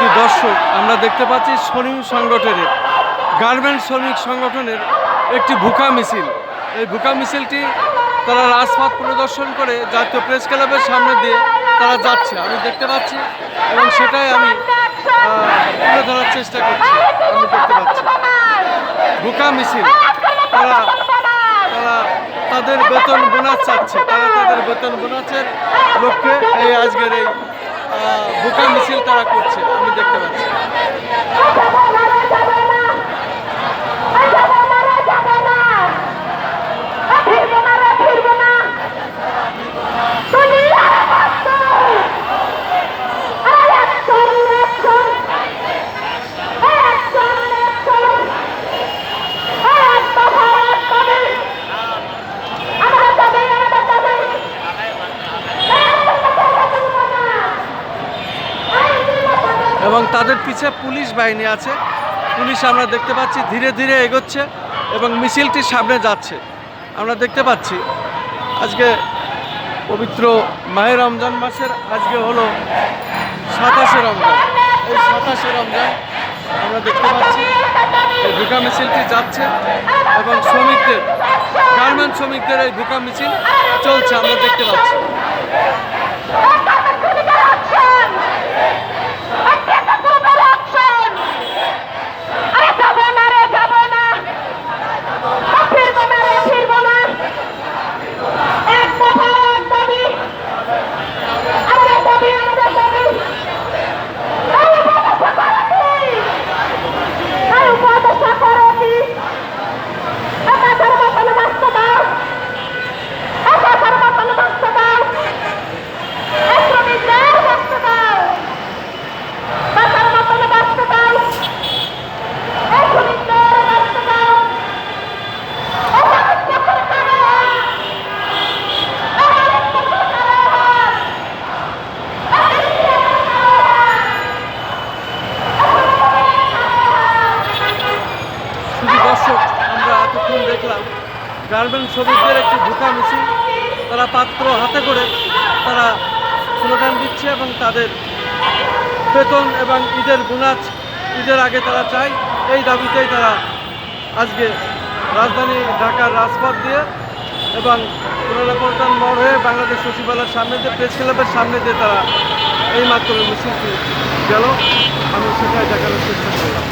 শুধু দর্শক, আমরা দেখতে পাচ্ছি শ্রমিক সংগঠনের, গার্মেন্টস শ্রমিক সংগঠনের একটি ভুকা মিছিল। এই ভুকা মিছিলটি তারা রাজপথ পরিদর্শন করে জাতীয় প্রেস ক্লাবের সামনে দিয়ে তারা যাচ্ছে, আমি দেখতে পাচ্ছি, এবং সেটাই আমি তুলে ধরার চেষ্টা করছি। আমি দেখতে পাচ্ছি ভুকা মিছিল, তারা তাদের বেতন বোনাস চাচ্ছে, তারা তাদের বেতন বোনাসের লক্ষ্যে এই আজকের এই ভুকা মিছিল তারা করছে, আমি দেখতে পাচ্ছি। এবং তাদের পিছে পুলিশ বাহিনী আছে, পুলিশ আমরা দেখতে পাচ্ছি ধীরে ধীরে এগোচ্ছে এবং মিছিলটির সামনে যাচ্ছে। আমরা দেখতে পাচ্ছি আজকে পবিত্র মাহে রমজান মাসের আজকে হলো 27শে রমজান। এই 27শে রমজান আমরা দেখতে পাচ্ছি এই ভুকা মিছিলটি যাচ্ছে এবং শ্রমিকদের, গার্মেন্টস শ্রমিকদের এই ভুকা মিছিল চলছে, আমরা দেখতে পাচ্ছি। আমরা এতক্ষণ দেখলাম গার্মেন্টস শ্রমিকদের একটি ভুকা মিছিল, তারা পাত্র হাতে করে তারা স্লোগান দিচ্ছে এবং তাদের বেতন এবং ঈদের বোনাস ঈদের আগে তারা চায়, এই দাবিতেই তারা আজকে রাজধানী ঢাকার রাজপথ দিয়ে এবং পুনরাপল্টন মোড় হয়ে বাংলাদেশ সচিবালয়ের সামনে দিয়ে, প্রেস ক্লাবের সামনে দিয়ে তারা এই মাত্র মিছিলটি গেল, আমি সেটাই দেখানোর চেষ্টা করলাম।